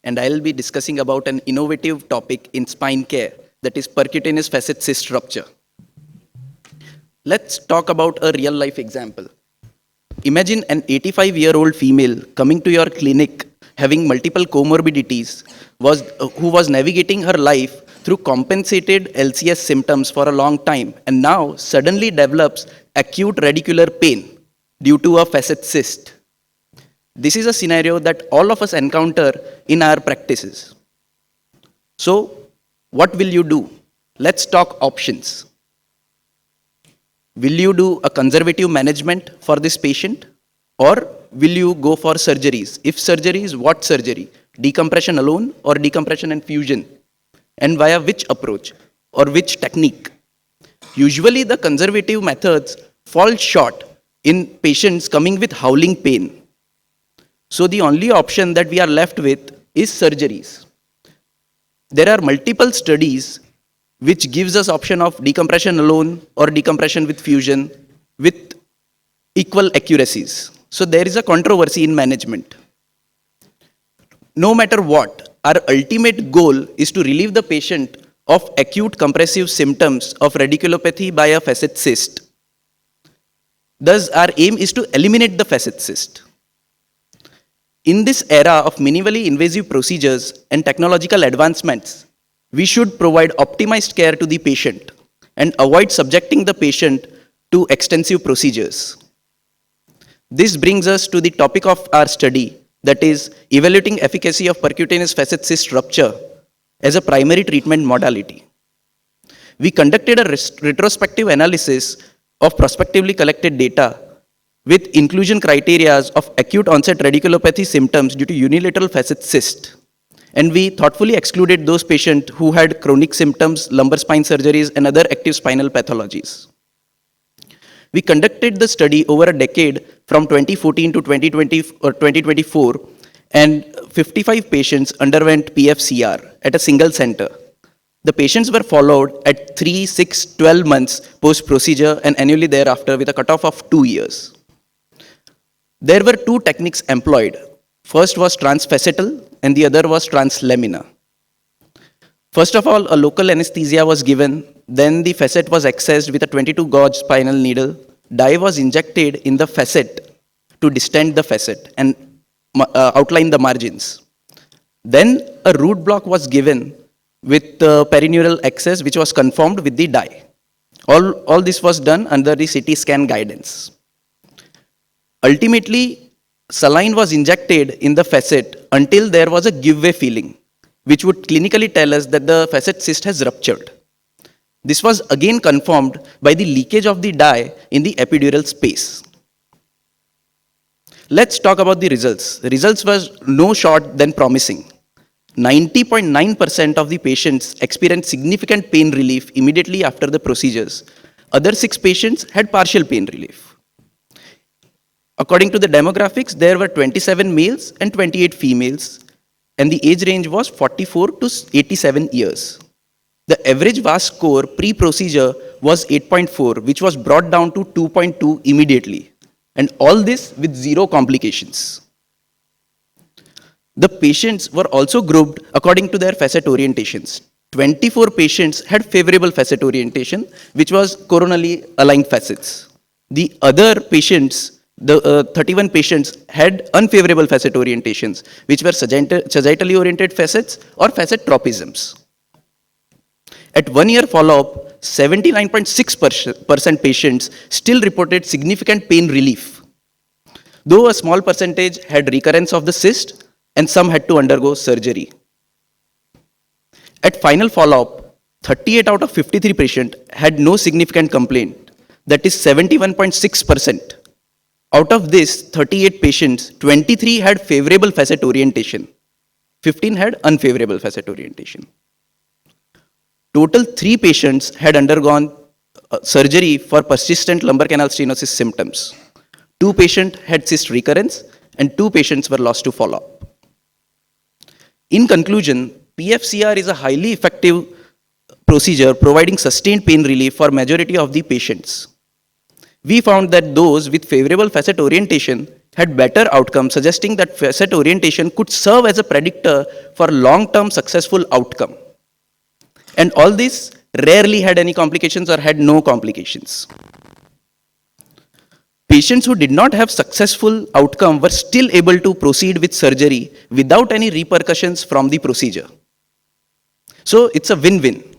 and I'll be discussing about an innovative topic in spine care, that is percutaneous facet cyst rupture. Let's talk about a real life example. Imagine an 85-year-old female coming to your clinic having multiple comorbidities, who was navigating her life through compensated LCS symptoms for a long time, and now suddenly develops acute radicular pain due to a facet cyst. This is a scenario that all of us encounter in our practices. So, what will you do? Let's talk options. Will you do a conservative management for this patient, or will you go for surgeries? If surgeries, what surgery? Decompression alone or decompression and fusion? And via which approach or which technique? Usually the conservative methods fall short in patients coming with howling pain. So the only option that we are left with is surgeries. There are multiple studies which gives us option of decompression alone or decompression with fusion with equal accuracies. So there is a controversy in management. No matter what, our ultimate goal is to relieve the patient of acute compressive symptoms of radiculopathy by a facet cyst. Thus, our aim is to eliminate the facet cyst. In this era of minimally invasive procedures and technological advancements, we should provide optimized care to the patient and avoid subjecting the patient to extensive procedures. This brings us to the topic of our study, that is evaluating efficacy of percutaneous facet cyst rupture as a primary treatment modality. We conducted a retrospective analysis of prospectively collected data with inclusion criteria of acute onset radiculopathy symptoms due to unilateral facet cyst. And we thoughtfully excluded those patients who had chronic symptoms, lumbar spine surgeries, and other active spinal pathologies. We conducted the study over a decade from 2014 to 2020 or 2024, and 55 patients underwent PFCR at a single center. The patients were followed at 3, 6, 12 months post-procedure and annually thereafter with a cutoff of 2 years. There were 2 techniques employed. First was transfacetal and the other was translaminar. First of all, a local anesthesia was given, then the facet was accessed with a 22 gauge spinal needle. Dye was injected in the facet to distend the facet and outline the margins. Then a root block was given with perineural access, which was confirmed with the dye. All this was done under the CT scan guidance. Ultimately, saline was injected in the facet until there was a give-way feeling, which would clinically tell us that the facet cyst has ruptured. This was again confirmed by the leakage of the dye in the epidural space. Let's talk about the results. The results were no short than promising. 90.9% of the patients experienced significant pain relief immediately after the procedures. Other 6 patients had partial pain relief. According to the demographics, there were 27 males and 28 females, and the age range was 44 to 87 years. The average VAS score pre-procedure was 8.4, which was brought down to 2.2 immediately, and all this with 0 complications. The patients were also grouped according to their facet orientations. 24 patients had favorable facet orientation, which was coronally aligned facets. The other patients, the 31 patients, had unfavorable facet orientations, which were sagittally oriented facets or facet tropisms. At 1 year follow-up, 79.6% patients still reported significant pain relief, though a small percentage had recurrence of the cyst and some had to undergo surgery. At final follow-up, 38 out of 53 patients had no significant complaint, that is 71.6%. Out of this 38 patients, 23 had favorable facet orientation, 15 had unfavorable facet orientation. Total 3 patients had undergone surgery for persistent lumbar canal stenosis symptoms. 2 patients had cyst recurrence and 2 patients were lost to follow-up. In conclusion, PFCR is a highly effective procedure providing sustained pain relief for majority of the patients. We found that those with favorable facet orientation had better outcomes, suggesting that facet orientation could serve as a predictor for long-term successful outcome. And all this rarely had any complications or had no complications. Patients who did not have successful outcome were still able to proceed with surgery without any repercussions from the procedure. So it's a win-win.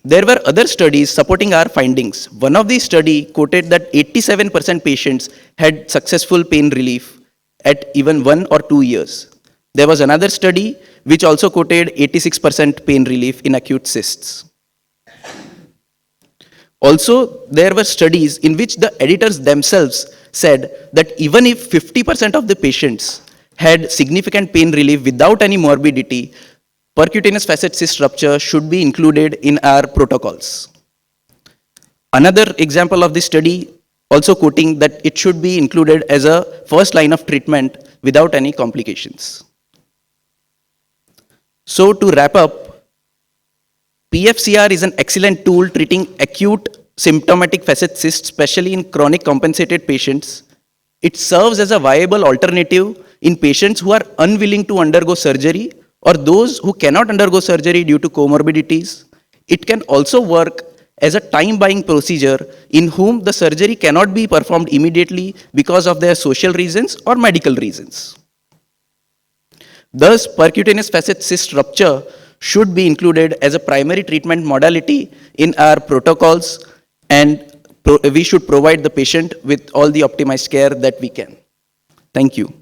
There were other studies supporting our findings. One of these studies quoted that 87% patients had successful pain relief at even 1 or 2 years. There was another study which also quoted 86% pain relief in acute cysts. Also, there were studies in which the editors themselves said that even if 50% of the patients had significant pain relief without any morbidity, percutaneous facet cyst rupture should be included in our protocols. Another example of this study also quoting that it should be included as a first line of treatment without any complications. So to wrap up, PFCR is an excellent tool treating acute symptomatic facet cysts, especially in chronic compensated patients. It serves as a viable alternative in patients who are unwilling to undergo surgery or those who cannot undergo surgery due to comorbidities. It can also work as a time-buying procedure in whom the surgery cannot be performed immediately because of their social reasons or medical reasons. Thus, percutaneous facet cyst rupture should be included as a primary treatment modality in our protocols, and we should provide the patient with all the optimized care that we can. Thank you.